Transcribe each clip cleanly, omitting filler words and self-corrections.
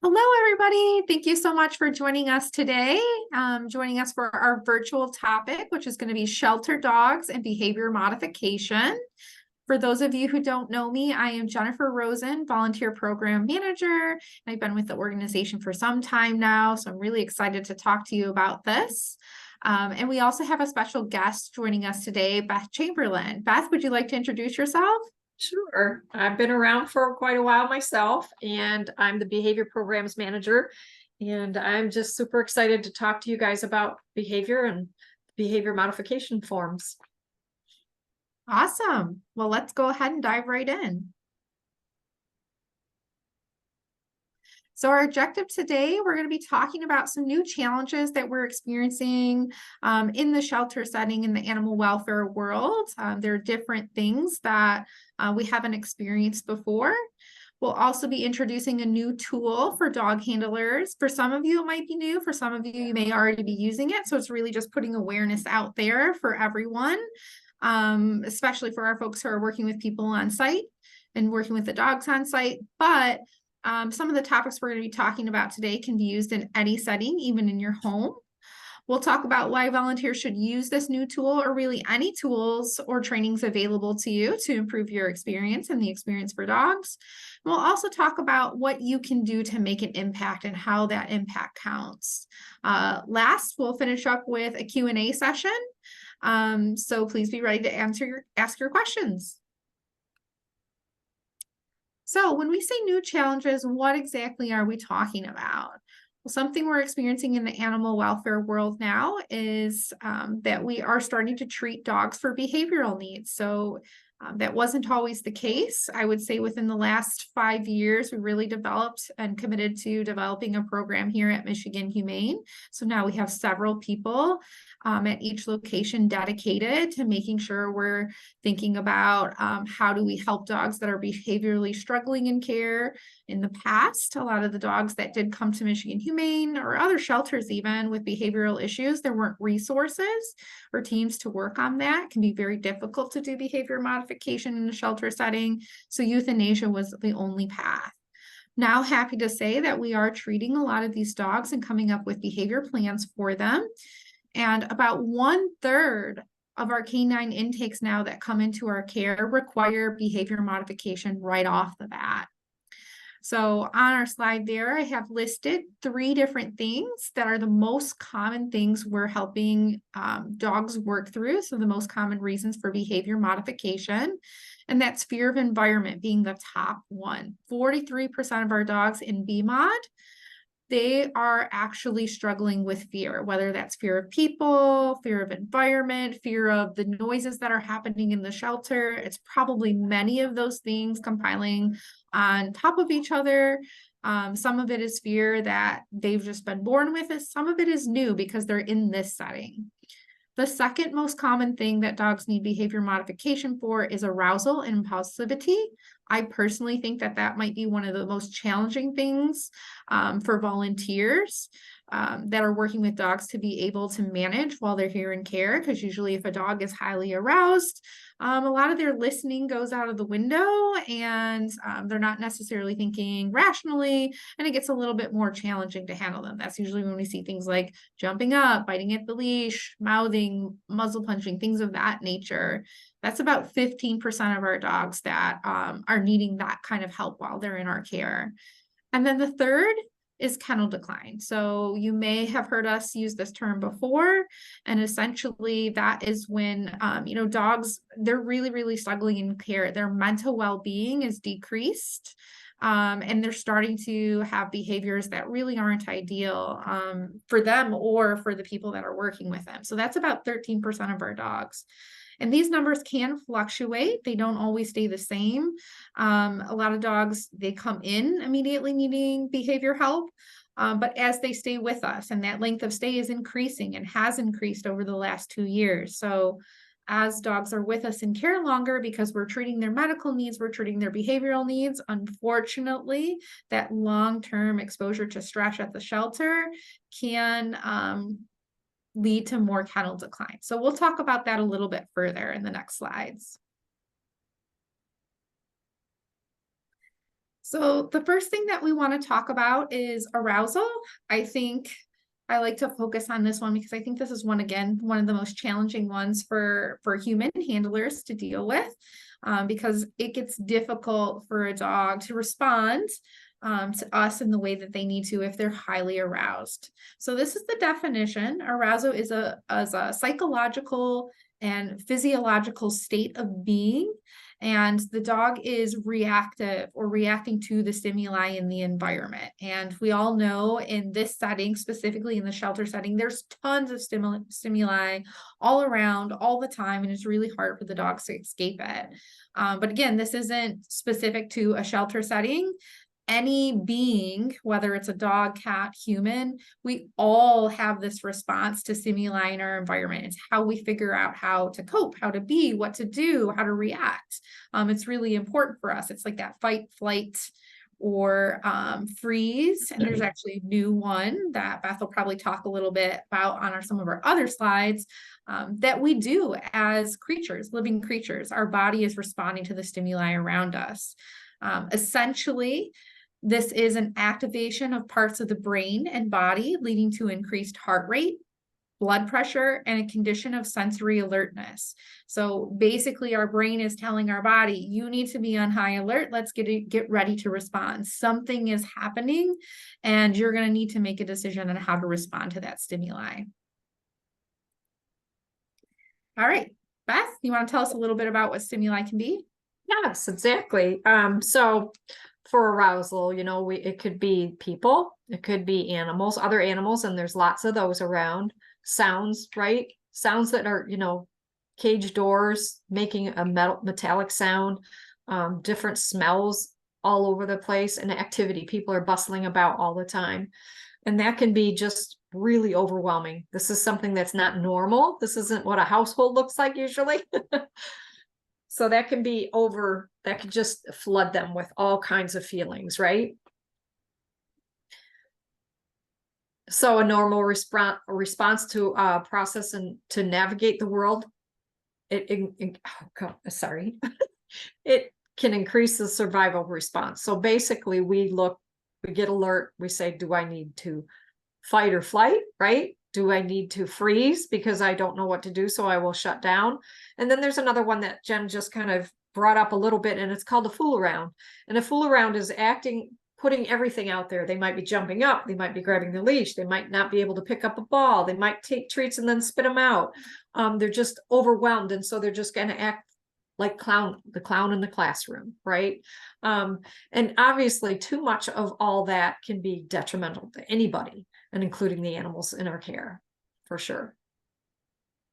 Hello, everybody. Thank you so much for joining us today. Joining us for our virtual topic, which is going to be shelter dogs and behavior modification. For those of you who don't know me, I am Jennifer Rosen, volunteer program manager. I've been with the organization for some time now, so I'm really excited to talk to you about this. And we also have a special guest joining us today, Beth Chamberlain. Beth, would you like to introduce yourself? Sure. I've been around for quite a while myself, and I'm the behavior programs manager. And I'm just super excited to talk to you guys about behavior and behavior modification forms. Awesome. Well, let's go ahead and dive right in. So our objective today, we're going to be talking about some new challenges that we're experiencing in the shelter setting in the animal welfare world. There are different things that we haven't experienced before. We'll also be introducing a new tool for dog handlers. For some of you, it might be new. For some of you, you may already be using it. So it's really just putting awareness out there for everyone, especially for our folks who are working with people on site and working with the dogs on site. But some of the topics we're going to be talking about today can be used in any setting, even in your home. We'll talk about why volunteers should use this new tool or really any tools or trainings available to you to improve your experience and the experience for dogs. We'll also talk about what you can do to make an impact and how that impact counts. Last, we'll finish up with a Q&A session. So please be ready to ask your questions. So when we say new challenges, what exactly are we talking about? Well, something we're experiencing in the animal welfare world now is that we are starting to treat dogs for behavioral needs. So that wasn't always the case. I would say within the last 5 years, we really developed and committed to developing a program here at Michigan Humane. So now we have several people at each location dedicated to making sure we're thinking about how do we help dogs that are behaviorally struggling in care. In the past, a lot of the dogs that did come to Michigan Humane or other shelters even with behavioral issues, there weren't resources or teams to work on that. It can be very difficult to do behavior modification in a shelter setting. So euthanasia was the only path. Now, happy to say that we are treating a lot of these dogs and coming up with behavior plans for them. And about 1/3 of our canine intakes now that come into our care require behavior modification right off the bat. So on our slide there, I have listed 3 different things that are the most common things we're helping dogs work through. So the most common reasons for behavior modification, and that's fear of environment being the top one. 43% of our dogs in BMOD, they are actually struggling with fear, whether that's fear of people, fear of environment, fear of the noises that are happening in the shelter. It's probably many of those things compiling on top of each other. Some of it is fear that they've just been born with it. Some of it is new because they're in this setting. The second most common thing that dogs need behavior modification for is arousal and impulsivity. I personally think that that might be one of the most challenging things for volunteers that are working with dogs to be able to manage while they're here in care, because usually if a dog is highly aroused, a lot of their listening goes out of the window and they're not necessarily thinking rationally, and it gets a little bit more challenging to handle them. That's usually when we see things like jumping up, biting at the leash, mouthing, muzzle punching, things of that nature. That's about 15% of our dogs that are needing that kind of help while they're in our care. And then the third is kennel decline. So you may have heard us use this term before, and essentially that is when, dogs, they're really, really struggling in care. Their mental well-being is decreased, and they're starting to have behaviors that really aren't ideal for them or for the people that are working with them. So that's about 13% of our dogs. And these numbers can fluctuate. They don't always stay the same. A lot of dogs, they come in immediately needing behavior help, but as they stay with us, and that length of stay is increasing and has increased over the last 2 years. So as dogs are with us in care longer, because we're treating their medical needs, we're treating their behavioral needs, unfortunately, that long-term exposure to stress at the shelter can lead to more kennel decline. So we'll talk about that a little bit further in the next slides. So So the first thing that we want to talk about is arousal. I think I like to focus on this one because I think this is one of the most challenging ones for human handlers to deal with, because it gets difficult for a dog to respond to us in the way that they need to if they're highly aroused. So this is the definition. Arousal is a psychological and physiological state of being, and the dog is reactive or reacting to the stimuli in the environment. And we all know in this setting, specifically in the shelter setting, there's tons of stimuli all around all the time, and it's really hard for the dogs to escape it. But again, this isn't specific to a shelter setting. Any being, whether it's a dog, cat, human, we all have this response to stimuli in our environment. It's how we figure out how to cope, how to be, what to do, how to react. It's really important for us. It's like that fight, flight, or freeze. And there's actually a new one that Beth will probably talk a little bit about on some of our other slides, that we do as creatures, living creatures. Our body is responding to the stimuli around us. Essentially, this is an activation of parts of the brain and body, leading to increased heart rate, blood pressure, and a condition of sensory alertness. So basically, our brain is telling our body, you need to be on high alert. Let's get ready to respond. Something is happening, and you're going to need to make a decision on how to respond to that stimuli. All right, Beth, you want to tell us a little bit about what stimuli can be? Yes, exactly. So for arousal, it could be people, it could be animals, other animals, and there's lots of those around. Sounds, right? Sounds that are, cage doors making a metallic sound, different smells all over the place, and activity. People are bustling about all the time. And that can be just really overwhelming. This is something that's not normal. This isn't what a household looks like usually. So that can be that could just flood them with all kinds of feelings, right? So a normal response to process and to navigate the world, it can increase the survival response. So basically we get alert, we say, do I need to fight or flight, right? Do I need to freeze because I don't know what to do, so I will shut down? And then there's another one that Jen just kind of brought up a little bit, and it's called a fool around. And a fool around is putting everything out there. They might be jumping up, they might be grabbing the leash, they might not be able to pick up a ball, they might take treats and then spit them out. They're just overwhelmed, and so they're just going to act like the clown in the classroom, right? And obviously too much of all that can be detrimental to anybody, and including the animals in our care, for sure.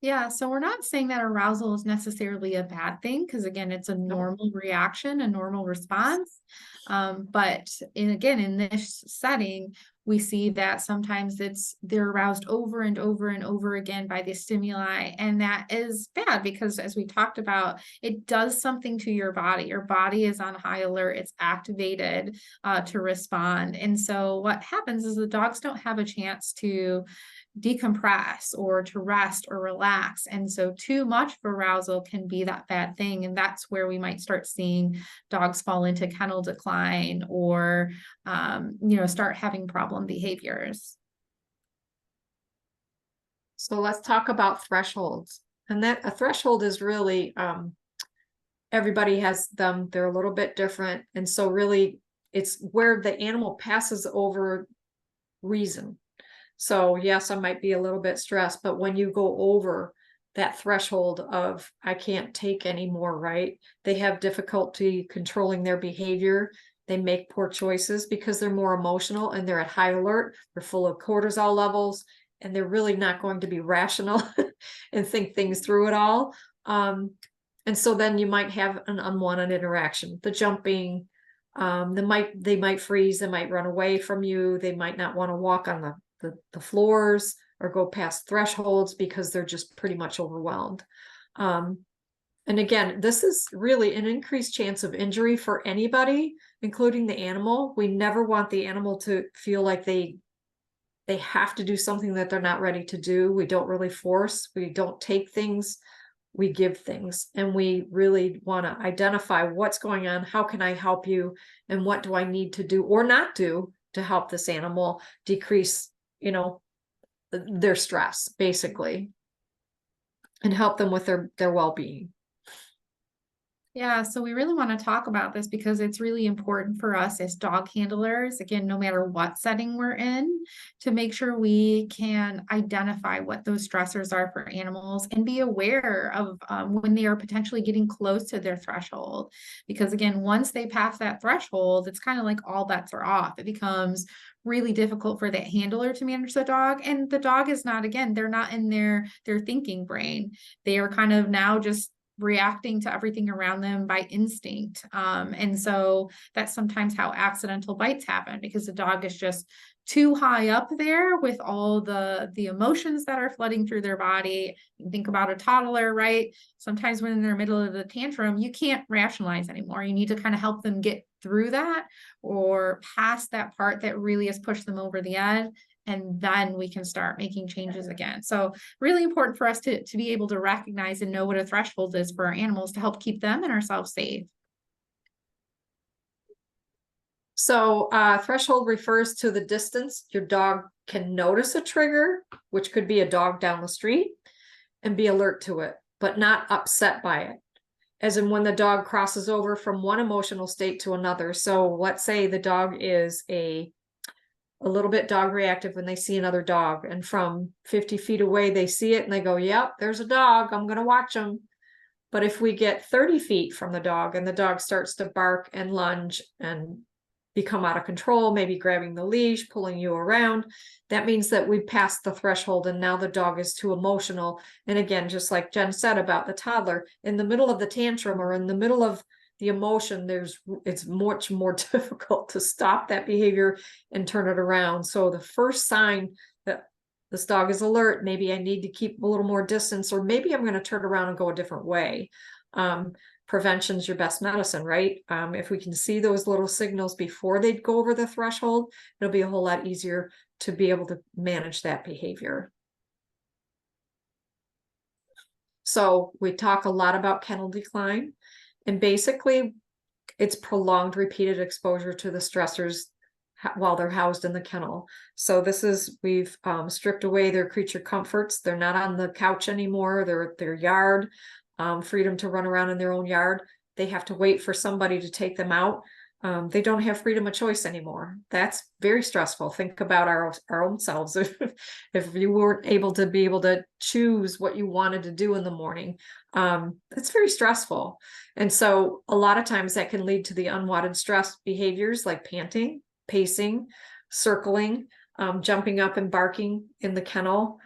Yeah, so we're not saying that arousal is necessarily a bad thing, because again, it's a normal reaction, a normal response. But in this setting, we see that sometimes they're aroused over and over and over again by the stimuli, and that is bad because, as we talked about, it does something to your body. Your body is on high alert, it's activated to respond. And so what happens is the dogs don't have a chance to decompress or to rest or relax. And so too much of arousal can be that bad thing. And that's where we might start seeing dogs fall into kennel decline or, start having problem behaviors. So let's talk about thresholds. And that a threshold is really, everybody has them. They're a little bit different. And so really it's where the animal passes over reason. So yes, I might be a little bit stressed, but when you go over that threshold of, I can't take anymore, right? They have difficulty controlling their behavior. They make poor choices because they're more emotional and they're at high alert. They're full of cortisol levels, and they're really not going to be rational and think things through at all. And so then you might have an unwanted interaction, the jumping, they might freeze, they might run away from you. They might not want to walk on the floors or go past thresholds because they're just pretty much overwhelmed. And again, this is really an increased chance of injury for anybody, including the animal. We never want the animal to feel like they have to do something that they're not ready to do. We don't really force, we don't take things we give things, and we really want to identify what's going on, how can I help you, and what do I need to do or not do to help this animal decrease, their stress, basically, and help them with their well-being. Yeah, so we really want to talk about this because it's really important for us as dog handlers, again, no matter what setting we're in, to make sure we can identify what those stressors are for animals and be aware of when they are potentially getting close to their threshold. Because again, once they pass that threshold, it's kind of like all bets are off. It becomes really difficult for that handler to manage the dog, and the dog is not, again, they're not in their thinking brain. They are kind of now just reacting to everything around them by instinct. And so that's sometimes how accidental bites happen, because the dog is just too high up there with all the emotions that are flooding through their body. You think about a toddler, right? Sometimes when they're in the middle of the tantrum, you can't rationalize anymore. You need to kind of help them get through that or past that part that really has pushed them over the edge, and then we can start making changes again. So really important for us to be able to recognize and know what a threshold is for our animals to help keep them and ourselves safe. So threshold refers to the distance your dog can notice a trigger, which could be a dog down the street, and be alert to it, but not upset by it. As in when the dog crosses over from one emotional state to another. So let's say the dog is a little bit dog reactive when they see another dog, and from 50 feet away, they see it and they go, yep, there's a dog, I'm going to watch him. But if we get 30 feet from the dog and the dog starts to bark and lunge and become out of control, maybe grabbing the leash, pulling you around, that means that we've passed the threshold and now the dog is too emotional. And again, just like Jen said about the toddler, in the middle of the tantrum or in the middle of the emotion, it's much more difficult to stop that behavior and turn it around. So the first sign that this dog is alert, maybe I need to keep a little more distance, or maybe I'm going to turn around and go a different way. Prevention's your best medicine, right? If we can see those little signals before they go over the threshold, it'll be a whole lot easier to be able to manage that behavior. So we talk a lot about kennel decline, and basically it's prolonged repeated exposure to the stressors while they're housed in the kennel. So we've stripped away their creature comforts. They're not on the couch anymore. They're at their yard. Freedom to run around in their own yard. They have to wait for somebody to take them out. They don't have freedom of choice anymore. That's very stressful. Think about our own selves. If you weren't able to choose what you wanted to do in the morning, it's very stressful. And so a lot of times that can lead to the unwanted stress behaviors like panting, pacing, circling, jumping up and barking in the kennel,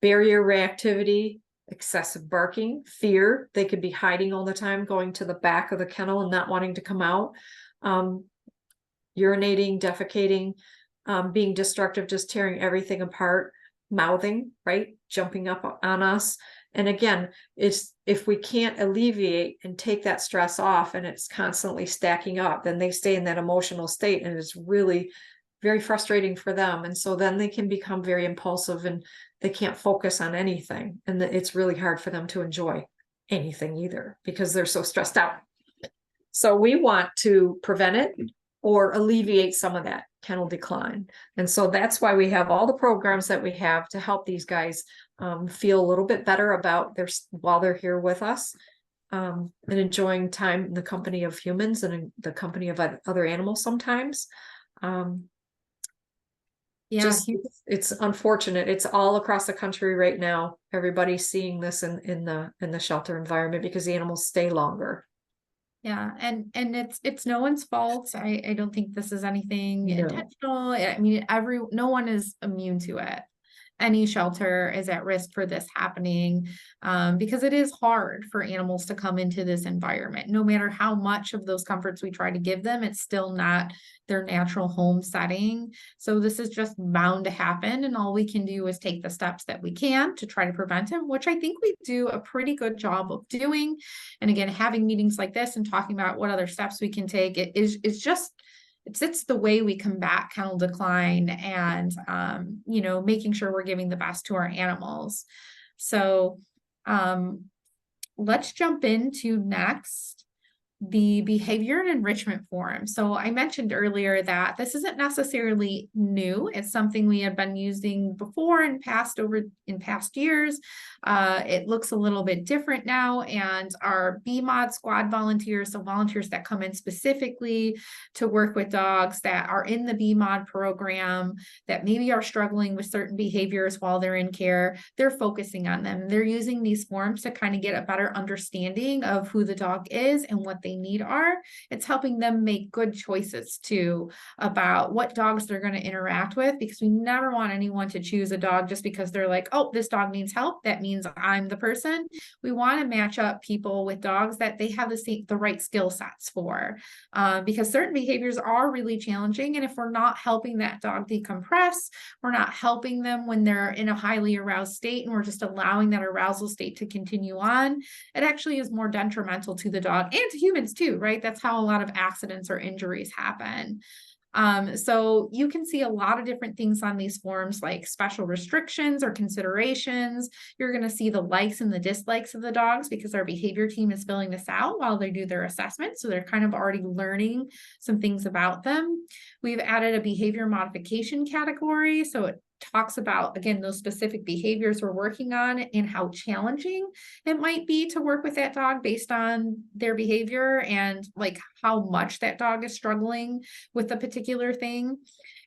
barrier reactivity, excessive barking, fear. They could be hiding all the time, going to the back of the kennel and not wanting to come out, urinating, defecating, being destructive, just tearing everything apart, mouthing, right? Jumping up on us. And again, if we can't alleviate and take that stress off and it's constantly stacking up, then they stay in that emotional state, and it's really very frustrating for them. And so then they can become very impulsive and they can't focus on anything. And it's really hard for them to enjoy anything either because they're so stressed out. So we want to prevent it or alleviate some of that kennel decline. And so that's why we have all the programs that we have to help these guys feel a little bit better about while they're here with us, and enjoying time in the company of humans and in the company of other animals sometimes. Yeah, It's unfortunate. It's all across the country right now. Everybody's seeing this in the shelter environment because the animals stay longer. yeah, and it's no one's fault. I don't think this is anything No. intentional. I mean, no one is immune to it. Any shelter is at risk for this happening, because it is hard for animals to come into this environment. No matter how much of those comforts we try to give them, it's still not their natural home setting. So this is just bound to happen, and all we can do is take the steps that we can to try to prevent it, which I think we do a pretty good job of doing. And again, having meetings like this and talking about what other steps we can take, it's the way we combat kennel decline and, making sure we're giving the best to our animals. So Let's jump into next the behavior and enrichment forum. So I mentioned earlier that this isn't necessarily new. It's something we have been using before in past years. It looks a little bit different now, and our BMOD squad volunteers, so volunteers that come in specifically to work with dogs that are in the BMOD program that maybe are struggling with certain behaviors while they're in care, they're focusing on them. They're using these forms to kind of get a better understanding of who the dog is and what they need are. It's helping them make good choices too about what dogs they're going to interact with, because we never want anyone to choose a dog just because they're like, oh, this dog needs help, that means I'm the person. We want to match up people with dogs that they have the right skill sets for, because certain behaviors are really challenging. And if we're not helping that dog decompress, we're not helping them when they're in a highly aroused state, and we're just allowing that arousal state to continue on, it actually is more detrimental to the dog and to humans too, right? That's how a lot of accidents or injuries happen. So you can see a lot of different things on these forms, like special restrictions or considerations. You're going to see the likes and the dislikes of the dogs because our behavior team is filling this out while they do their assessment. So they're kind of already learning some things about them. We've added a behavior modification category. So it talks about, again, those specific behaviors we're working on and how challenging it might be to work with that dog based on their behavior and like how much that dog is struggling with a particular thing.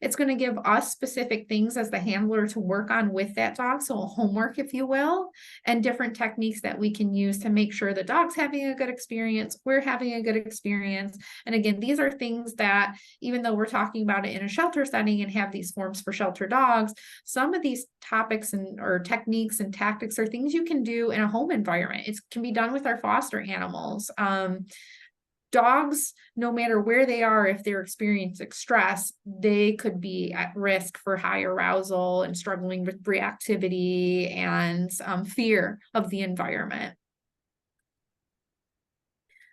It's going to give us specific things as the handler to work on with that dog. So homework, if you will, and different techniques that we can use to make sure the dog's having a good experience, we're having a good experience. And again, these are things that, even though we're talking about it in a shelter setting and have these forms for shelter dogs, some of these topics or techniques and tactics are things you can do in a home environment. It can be done with our foster animals. Dogs, no matter where they are, if they're experiencing stress, they could be at risk for high arousal and struggling with reactivity and fear of the environment.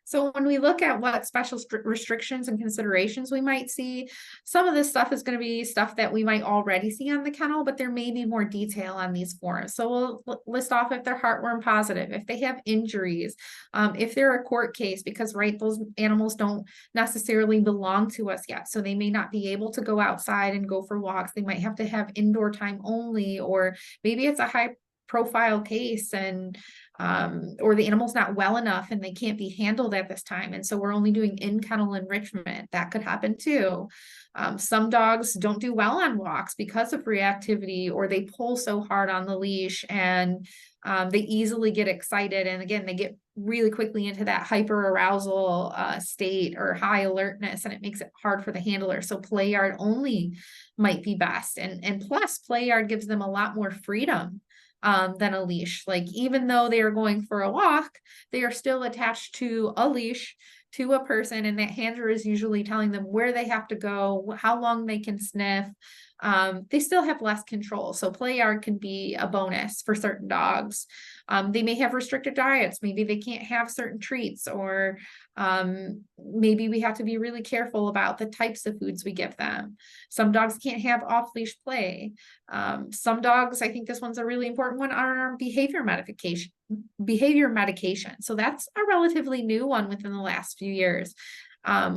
So when we look at what special restrictions and considerations we might see, some of this stuff is going to be stuff that we might already see on the kennel, but there may be more detail on these forms. So we'll list off if they're heartworm positive, if they have injuries, if they're a court case, because right, those animals don't necessarily belong to us yet. So they may not be able to go outside and go for walks. They might have to have indoor time only, or maybe it's a high profile case and or the animal's not well enough and they can't be handled at this time, and so we're only doing in-kennel enrichment. That could happen too. Some dogs don't do well on walks because of reactivity, or they pull so hard on the leash and they easily get excited, and again they get really quickly into that hyper arousal state or high alertness, and it makes it hard for the handler. So play yard only might be best, and plus play yard gives them a lot more freedom than a leash. Like, even though they are going for a walk, they are still attached to a leash to a person, and that handler is usually telling them where they have to go, how long they can sniff. They still have less control. So play yard can be a bonus for certain dogs. They may have restricted diets. Maybe they can't have certain treats, or maybe we have to be really careful about the types of foods we give them. Some dogs can't have off-leash play. Some dogs, I think this one's a really important one, are behavior medication. So that's a relatively new one within the last few years.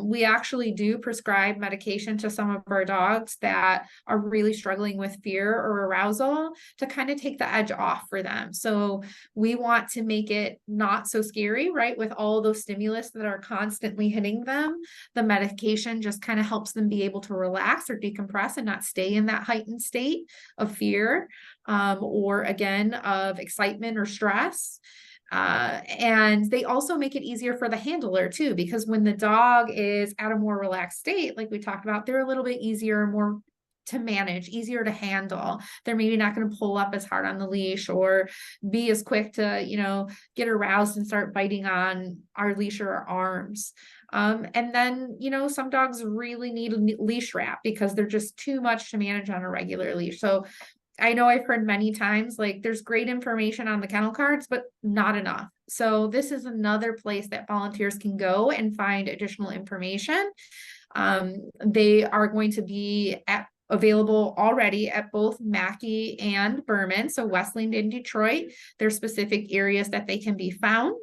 We actually do prescribe medication to some of our dogs that are really struggling with fear or arousal to kind of take the edge off for them. So we want to make it not so scary, right? With all those stimulus that are constantly hitting them, the medication just kind of helps them be able to relax or decompress and not stay in that heightened state of fear, or again, of excitement or stress. And they also make it easier for the handler too, because when the dog is at a more relaxed state, like we talked about, they're a little bit easier, more to manage, easier to handle. They're maybe not going to pull up as hard on the leash or be as quick to, get aroused and start biting on our leash or our arms. And then, some dogs really need a leash wrap because they're just too much to manage on a regular leash. So I know I've heard many times, like, there's great information on the kennel cards, but not enough. So this is another place that volunteers can go and find additional information. They are going to be at available already at both Mackey and Berman. So Westland and Detroit, there's specific areas that they can be found.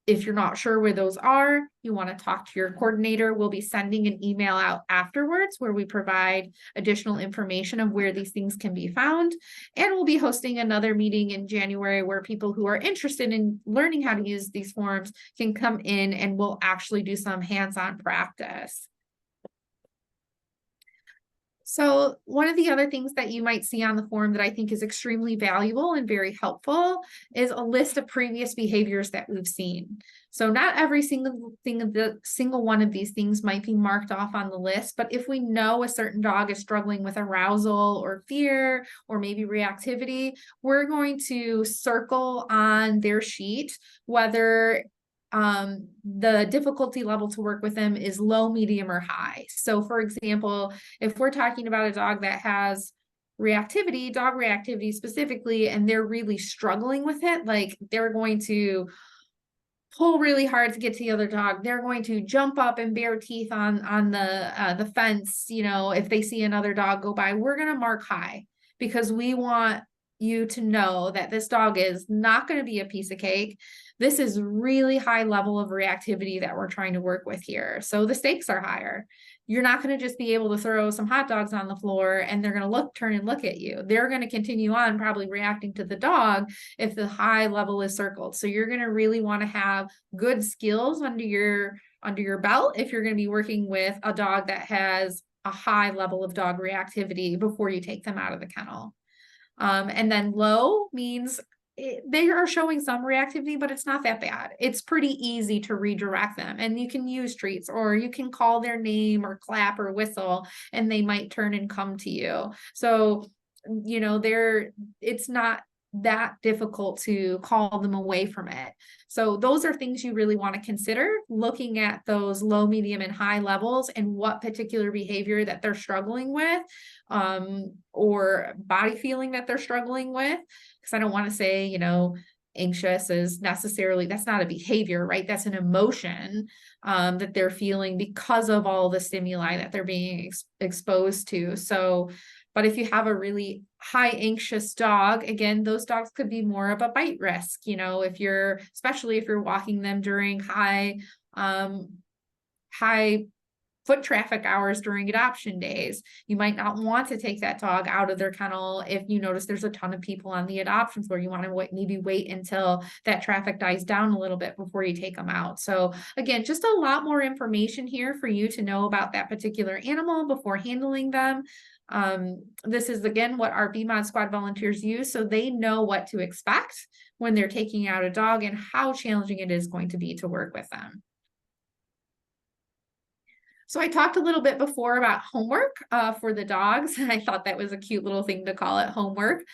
If you're not sure where those are, you want to talk to your coordinator. We'll be sending an email out afterwards where we provide additional information of where these things can be found. And we'll be hosting another meeting in January where people who are interested in learning how to use these forms can come in and we'll actually do some hands-on practice. So one of the other things that you might see on the form that I think is extremely valuable and very helpful is a list of previous behaviors that we've seen. So not every single one of these things might be marked off on the list, but if we know a certain dog is struggling with arousal or fear or maybe reactivity, we're going to circle on their sheet whether the difficulty level to work with them is low, medium, or high. So for example, if we're talking about a dog that has reactivity, dog reactivity specifically, and they're really struggling with it, like they're going to pull really hard to get to the other dog. They're going to jump up and bare teeth on the fence, you know, if they see another dog go by, we're going to mark high because we want you to know that this dog is not going to be a piece of cake. This is really high level of reactivity that we're trying to work with here. So the stakes are higher. You're not going to just be able to throw some hot dogs on the floor and they're going to turn and look at you. They're going to continue on probably reacting to the dog if the high level is circled. So you're going to really want to have good skills under your belt if you're going to be working with a dog that has a high level of dog reactivity before you take them out of the kennel. And then low means they are showing some reactivity, but it's not that bad. It's pretty easy to redirect them, and you can use treats or you can call their name or clap or whistle and they might turn and come to you. So, you know, it's not that difficult to call them away from it. So those are things you really want to consider looking at those low, medium, and high levels and what particular behavior that they're struggling with, or body feeling that they're struggling with. Because I don't want to say, you know, anxious is necessarily, that's not a behavior, right? That's an emotion that they're feeling because of all the stimuli that they're being exposed to. So, but if you have a really high anxious dog, again, those dogs could be more of a bite risk, you know, especially if you're walking them during high foot traffic hours during adoption days. You might not want to take that dog out of their kennel if you notice there's a ton of people on the adoption floor. You want to maybe wait until that traffic dies down a little bit before you take them out. So again, just a lot more information here for you to know about that particular animal before handling them. This is again what our BMOD squad volunteers use, so they know what to expect when they're taking out a dog and how challenging it is going to be to work with them. So I talked a little bit before about homework for the dogs. I thought that was a cute little thing to call it, homework.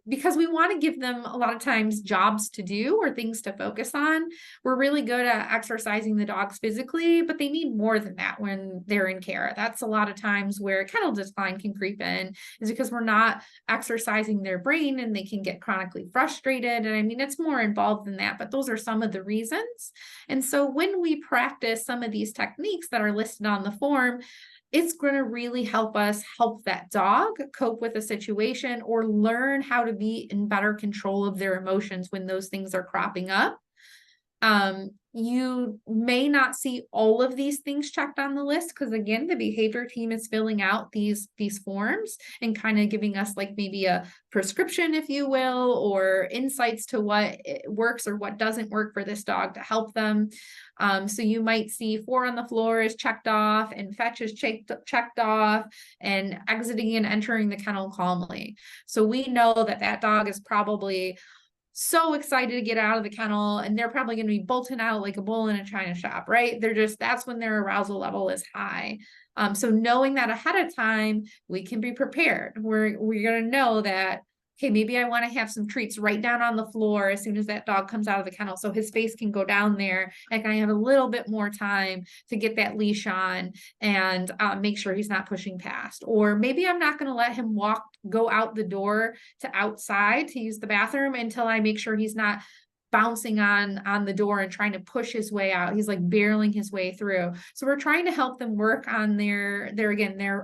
Because we want to give them a lot of times jobs to do or things to focus on. We're really good at exercising the dogs physically, but they need more than that when they're in care. That's a lot of times where kennel decline can creep in, is because we're not exercising their brain and they can get chronically frustrated. And I mean, it's more involved than that, but those are some of the reasons. And so when we practice some of these techniques that are listed on the form, it's going to really help us help that dog cope with a situation or learn how to be in better control of their emotions when those things are cropping up. You may not see all of these things checked on the list because again, the behavior team is filling out these forms and kind of giving us like maybe a prescription, if you will, or insights to what works or what doesn't work for this dog to help them. So you might see 4 on the floor is checked off and fetch is checked off and exiting and entering the kennel calmly. So we know that that dog is probably so excited to get out of the kennel and they're probably going to be bolting out like a bull in a china shop, right? That's when their arousal level is high. So knowing that ahead of time, we can be prepared. We're going to know that, okay, maybe I want to have some treats right down on the floor as soon as that dog comes out of the kennel so his face can go down there and I have a little bit more time to get that leash on and make sure he's not pushing past. Or maybe I'm not going to let him go out the door to outside to use the bathroom until I make sure he's not bouncing on the door and trying to push his way out. He's like barreling his way through. So we're trying to help them work on their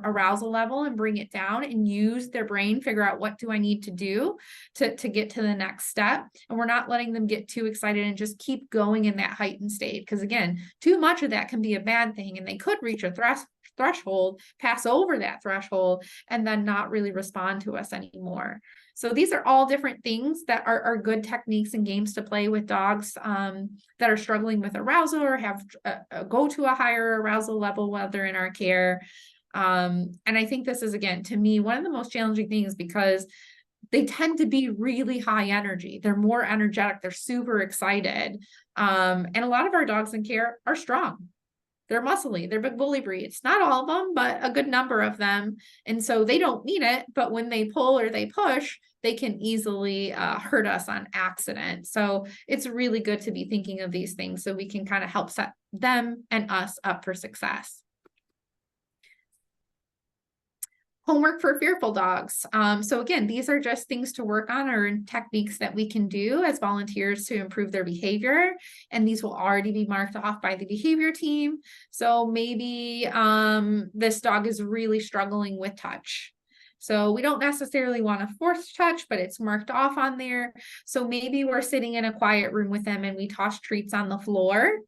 arousal level and bring it down and use their brain, figure out what do I need to do to get to the next step. And we're not letting them get too excited and just keep going in that heightened state. Because again, too much of that can be a bad thing, and they could reach a threshold, pass over that threshold, and then not really respond to us anymore. So these are all different things that are good techniques and games to play with dogs that are struggling with arousal or have go to a higher arousal level while they're in our care. And I think this is, again, to me, one of the most challenging things, because they tend to be really high energy. They're more energetic. They're super excited. And a lot of our dogs in care are strong. They're muscly, they're big bully breeds. Not all of them, but a good number of them. And so they don't mean it, but when they pull or they push, they can easily hurt us on accident. So it's really good to be thinking of these things so we can kind of help set them and us up for success. Homework for fearful dogs. So again, these are just things to work on, or techniques that we can do as volunteers to improve their behavior. And these will already be marked off by the behavior team. So maybe this dog is really struggling with touch. So we don't necessarily want to force touch, but it's marked off on there. So maybe we're sitting in a quiet room with them and we toss treats on the floor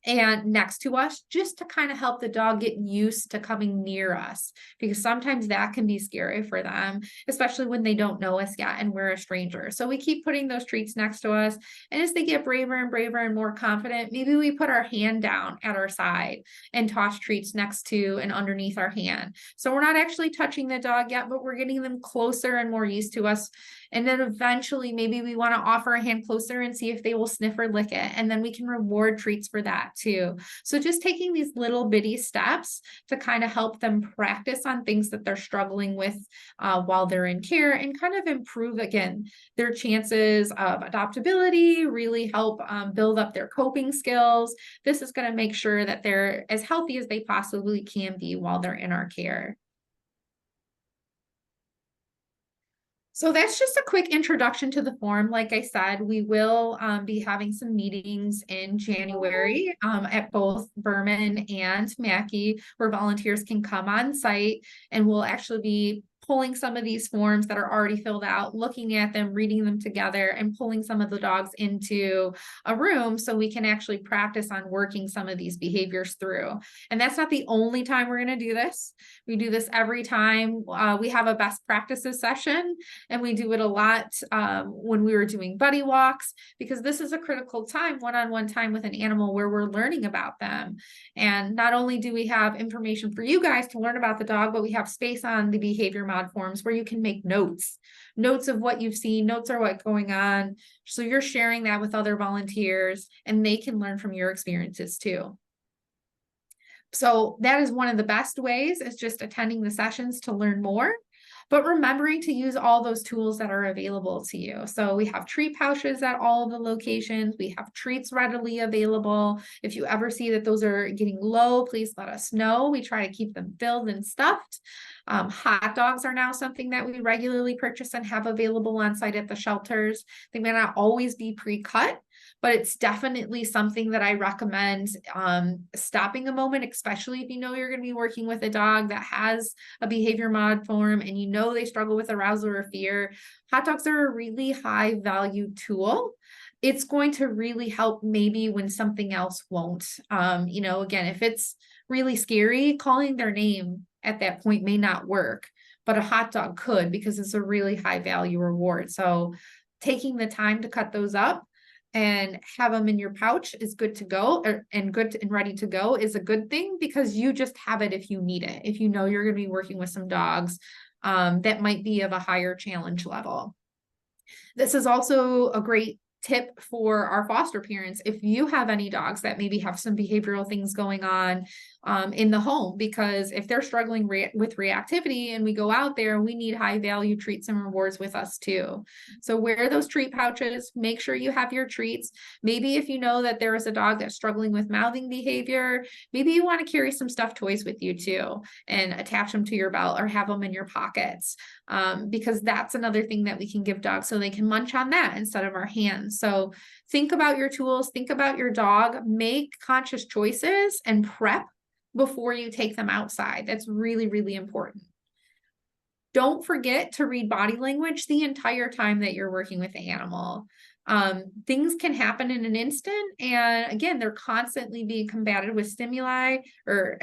and next to us, just to kind of help the dog get used to coming near us, because sometimes that can be scary for them, especially when they don't know us yet and we're a stranger. So we keep putting those treats next to us. And as they get braver and braver and more confident, maybe we put our hand down at our side and toss treats next to and underneath our hand. So we're not actually touching the dog yet, but we're getting them closer and more used to us. And then eventually, maybe we want to offer a hand closer and see if they will sniff or lick it. And then we can reward treats for that too. So just taking these little bitty steps to kind of help them practice on things that they're struggling with while they're in care, and kind of improve, again, their chances of adoptability, really help build up their coping skills. This is going to make sure that they're as healthy as they possibly can be while they're in our care. So that's just a quick introduction to the form. Like I said, we will be having some meetings in January at both Berman and Mackey, where volunteers can come on site, and we'll actually be pulling some of these forms that are already filled out, looking at them, reading them together, and pulling some of the dogs into a room so we can actually practice on working some of these behaviors through. And that's not the only time we're going to do this. We do this every time we have a best practices session, and we do it a lot when we were doing buddy walks, because this is a critical time, one-on-one time with an animal, where we're learning about them. And not only do we have information for you guys to learn about the dog, but we have space on the behavior mod forms where you can make notes of what you've seen, notes are what's going on. So you're sharing that with other volunteers, and they can learn from your experiences too. So that is one of the best ways, is just attending the sessions to learn more, but remembering to use all those tools that are available to you. So we have treat pouches at all of the locations. We have treats readily available. If you ever see that those are getting low, please let us know. We try to keep them filled and stuffed. Hot dogs are now something that we regularly purchase and have available on site at the shelters. They may not always be pre-cut, but it's definitely something that I recommend stopping a moment, especially if you know you're going to be working with a dog that has a behavior mod form and you know they struggle with arousal or fear. Hot dogs are a really high value tool. It's going to really help maybe when something else won't. Again, if it's really scary, calling their name at that point may not work, but a hot dog could, because it's a really high value reward. So taking the time to cut those up and have them in your pouch is good to go, and good and ready to go is a good thing, because you just have it if you need it. If you know you're going to be working with some dogs that might be of a higher challenge level. This is also a great tip for our foster parents if you have any dogs that maybe have some behavioral things going on in the home, because if they're struggling with reactivity and we go out there, we need high value treats and rewards with us too. So wear those treat pouches, make sure you have your treats. Maybe if you know that there is a dog that's struggling with mouthing behavior, maybe you want to carry some stuffed toys with you too and attach them to your belt or have them in your pockets, because that's another thing that we can give dogs so they can munch on that instead of our hands. So think about your tools, think about your dog, make conscious choices and prep before you take them outside. That's really, really important. Don't forget to read body language the entire time that you're working with the animal. Things can happen in an instant. And again, they're constantly being combated with stimuli or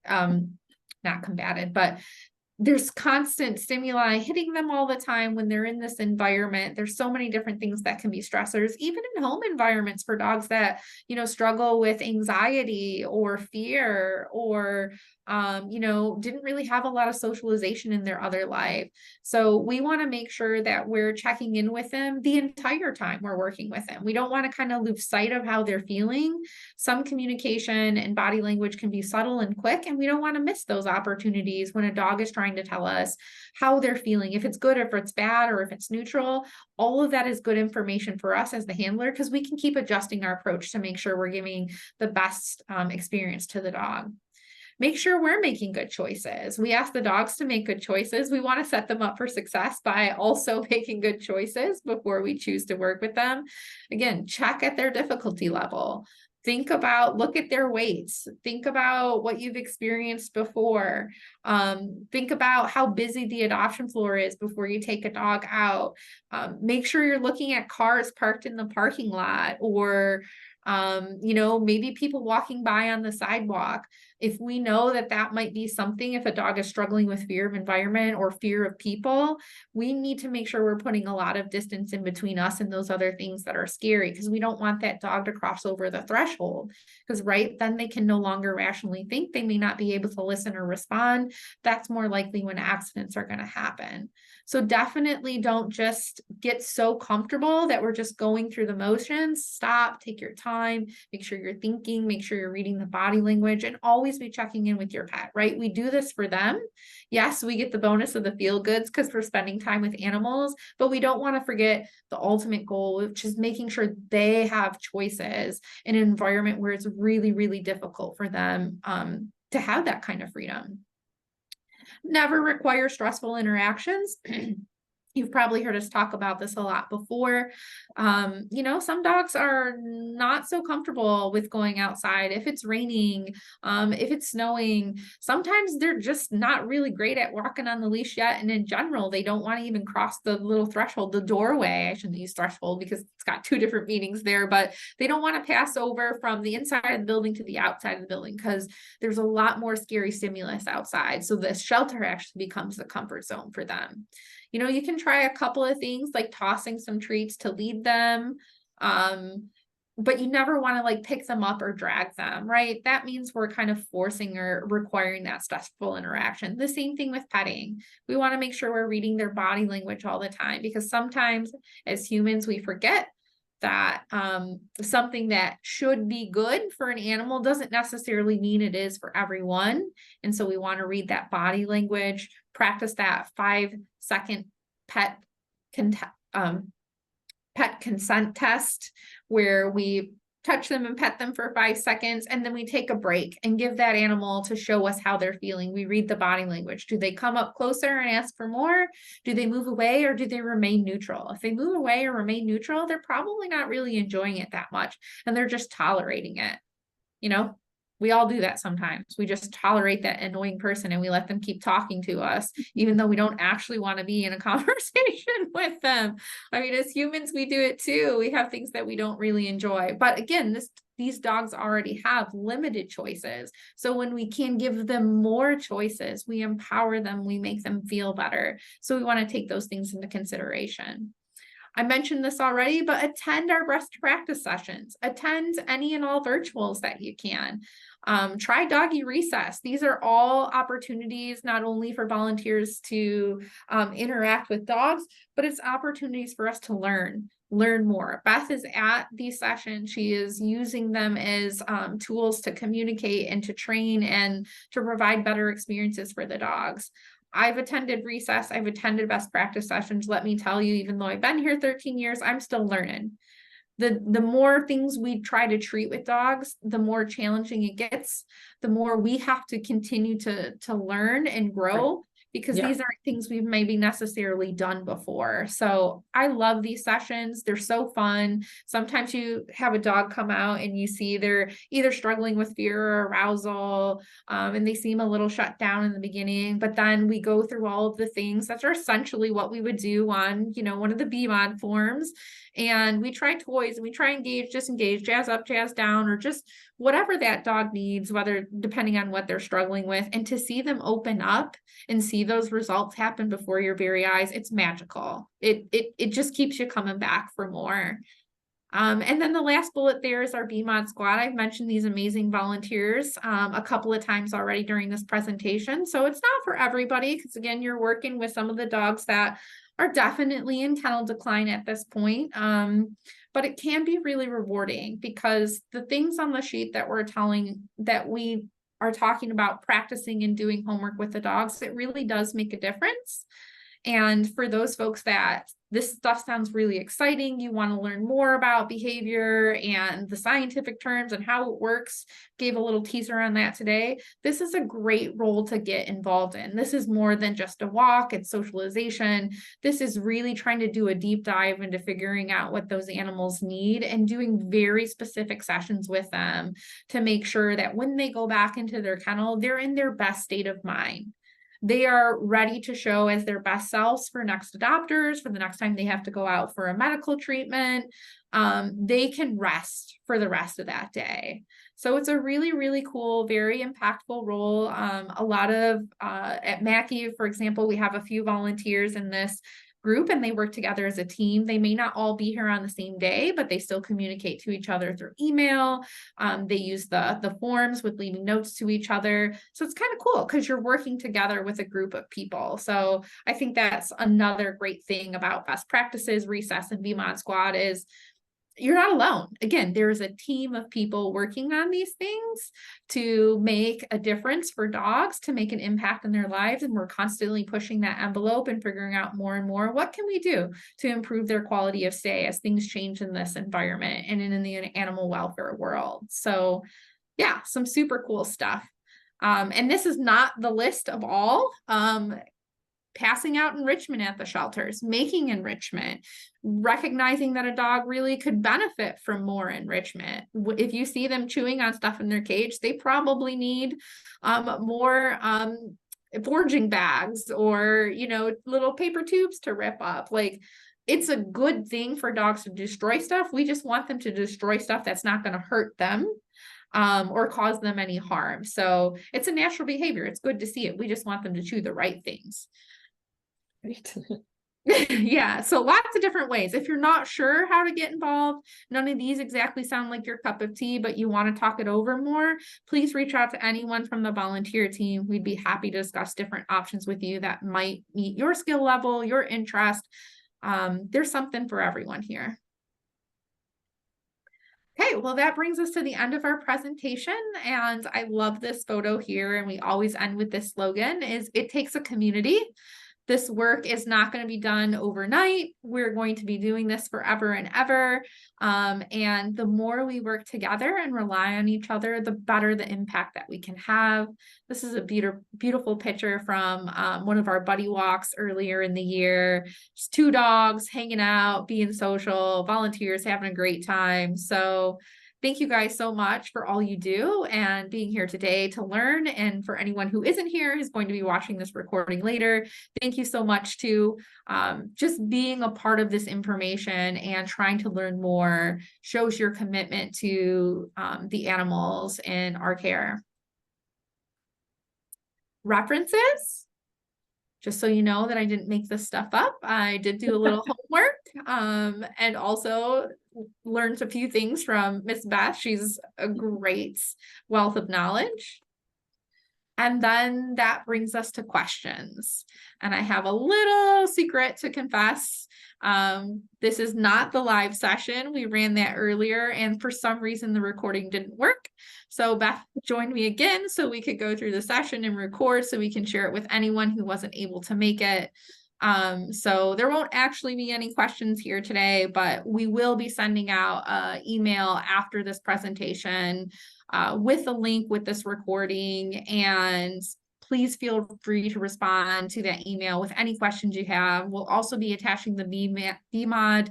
not combated, but there's constant stimuli hitting them all the time when they're in this environment. There's so many different things that can be stressors, even in home environments for dogs that, struggle with anxiety or fear or, didn't really have a lot of socialization in their other life. So we want to make sure that we're checking in with them the entire time we're working with them. We don't want to kind of lose sight of how they're feeling. Some communication and body language can be subtle and quick, and we don't want to miss those opportunities when a dog is trying to tell us how they're feeling, if it's good, if it's bad, or if it's neutral. All of that is good information for us as the handler, because we can keep adjusting our approach to make sure we're giving the best experience to the dog. Make sure we're making good choices. We ask the dogs to make good choices. We want to set them up for success by also making good choices before we choose to work with them. Again, check at their difficulty level. Look at their weights. Think about what you've experienced before. Think about how busy the adoption floor is before you take a dog out. Make sure you're looking at cars parked in the parking lot, or maybe people walking by on the sidewalk. If we know that that might be something, if a dog is struggling with fear of environment or fear of people, we need to make sure we're putting a lot of distance in between us and those other things that are scary, because we don't want that dog to cross over the threshold, because then they can no longer rationally think. They may not be able to listen or respond. That's more likely when accidents are going to happen. So definitely don't just get so comfortable that we're just going through the motions. Stop, take your time, make sure you're thinking, make sure you're reading the body language, and always be checking in with your pet, right? We do this for them. Yes, we get the bonus of the feel goods because we're spending time with animals, but we don't want to forget the ultimate goal, which is making sure they have choices in an environment where it's really, really difficult for them to have that kind of freedom. Never require stressful interactions. You've probably heard us talk about this a lot before. Some dogs are not so comfortable with going outside. If it's raining, if it's snowing, sometimes they're just not really great at walking on the leash yet. And in general, they don't want to even cross the little threshold, the doorway. I shouldn't use threshold because it's got two different meanings there, but they don't want to pass over from the inside of the building to the outside of the building because there's a lot more scary stimulus outside. So the shelter actually becomes the comfort zone for them. You can try a couple of things like tossing some treats to lead them, but you never want to like pick them up or drag them, right? That means we're kind of forcing or requiring that stressful interaction. The same thing with petting. We want to make sure we're reading their body language all the time, because sometimes as humans, we forget that something that should be good for an animal doesn't necessarily mean it is for everyone. And so we want to read that body language, practice that 5-second pet consent test, where we touch them and pet them for 5 seconds, and then we take a break and give that animal to show us how they're feeling. We read the body language. Do they come up closer and ask for more? Do they move away, or do they remain neutral? If they move away or remain neutral, they're probably not really enjoying it that much, and they're just tolerating it. We all do that sometimes. We just tolerate that annoying person and we let them keep talking to us, even though we don't actually want to be in a conversation with them. I mean, as humans, we do it too. We have things that we don't really enjoy. But again, these dogs already have limited choices. So when we can give them more choices, we empower them, we make them feel better. So we want to take those things into consideration. I mentioned this already, but attend our best practice sessions. Attend any and all virtuals that you can. Try doggy recess. These are all opportunities not only for volunteers to interact with dogs, but it's opportunities for us to learn more. Beth is at these sessions. She is using them as tools to communicate and to train and to provide better experiences for the dogs. I've attended recess. I've attended best practice sessions. Let me tell you, even though I've been here 13 years, I'm still learning. The more things we try to treat with dogs, the more challenging it gets, the more we have to continue to learn and grow. because Yeah. these aren't things we've maybe necessarily done before. So I love these sessions. They're so fun. Sometimes you have a dog come out and you see they're either struggling with fear or arousal, and they seem a little shut down in the beginning, but then we go through all of the things that are essentially what we would do on, one of the BMOD forms. And we try toys and we try engage, disengage, jazz up, jazz down, or just whatever that dog needs, whether depending on what they're struggling with. And to see them open up and see those results happen before your very eyes, it's magical. It just keeps you coming back for more. And then the last bullet there is our BMOD squad. I've mentioned these amazing volunteers a couple of times already during this presentation. So it's not for everybody, because again, you're working with some of the dogs that are definitely in kennel decline at this point. But it can be really rewarding, because the things on the sheet that we are talking about practicing and doing homework with the dogs, it really does make a difference. And for those folks that this stuff sounds really exciting, you want to learn more about behavior and the scientific terms and how it works, gave a little teaser on that today. This is a great role to get involved in. This is more than just a walk and socialization. This is really trying to do a deep dive into figuring out what those animals need and doing very specific sessions with them to make sure that when they go back into their kennel, they're in their best state of mind. They are ready to show as their best selves for next adopters, for the next time they have to go out for a medical treatment. They can rest for the rest of that day. So it's a really, really cool, very impactful role. A lot of, at Mackey, for example, we have a few volunteers in this group and they work together as a team. They may not all be here on the same day, but they still communicate to each other through email. They use the forms with leaving notes to each other. So it's kind of cool because you're working together with a group of people. So I think that's another great thing about best practices, recess, and BMOD squad is you're not alone. Again, there's a team of people working on these things to make a difference for dogs, to make an impact in their lives. And we're constantly pushing that envelope and figuring out more and more, what can we do to improve their quality of stay as things change in this environment and in the animal welfare world. So yeah, some super cool stuff. And this is not the list of all. Passing out enrichment at the shelters, making enrichment, recognizing that a dog really could benefit from more enrichment. If you see them chewing on stuff in their cage, they probably need more foraging bags or, little paper tubes to rip up. Like, it's a good thing for dogs to destroy stuff. We just want them to destroy stuff that's not going to hurt them or cause them any harm. So it's a natural behavior. It's good to see it. We just want them to chew the right things. Right. Yeah, so lots of different ways. If you're not sure how to get involved, none of these exactly sound like your cup of tea, but you want to talk it over more, please reach out to anyone from the volunteer team. We'd be happy to discuss different options with you that might meet your skill level, your interest. There's something for everyone here. Okay, well, that brings us to the end of our presentation. And I love this photo here. And we always end with this slogan is it takes a community. This work is not going to be done overnight. We're going to be doing this forever and ever. And the more we work together and rely on each other, the better the impact that we can have. This is a beautiful picture from one of our buddy walks earlier in the year. Just 2 dogs hanging out, being social, volunteers having a great time. So thank you guys so much for all you do and being here today to learn. And for anyone who isn't here, who's going to be watching this recording later, thank you so much to just being a part of this information and trying to learn more shows your commitment to the animals in our care. References. Just so you know that I didn't make this stuff up, I did do a little homework and also learned a few things from Miss Beth. She's a great wealth of knowledge. And then that brings us to questions. And I have a little secret to confess. This is not the live session. We ran that earlier, and for some reason, the recording didn't work. So Beth joined me again so we could go through the session and record so we can share it with anyone who wasn't able to make it. So there won't actually be any questions here today, but we will be sending out an email after this presentation with a link with this recording, and please feel free to respond to that email with any questions you have. We'll also be attaching the BMOD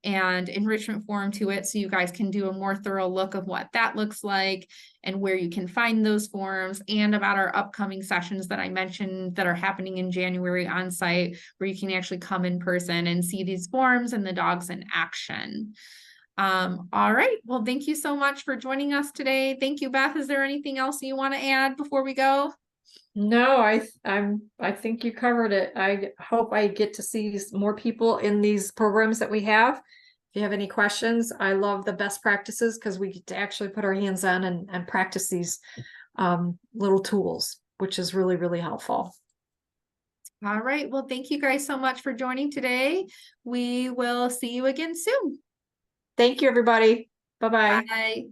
and enrichment form to it, so you guys can do a more thorough look of what that looks like and where you can find those forms, and about our upcoming sessions that I mentioned that are happening in January on site, where you can actually come in person and see these forms and the dogs in action. All right. Well, thank you so much for joining us today. Thank you, Beth. Is there anything else you want to add before we go? No, I think you covered it. I hope I get to see more people in these programs that we have. If you have any questions, I love the best practices because we get to actually put our hands on and practice these little tools, which is really, really helpful. All right. Well, thank you guys so much for joining today. We will see you again soon. Thank you, everybody. Bye-bye. Bye.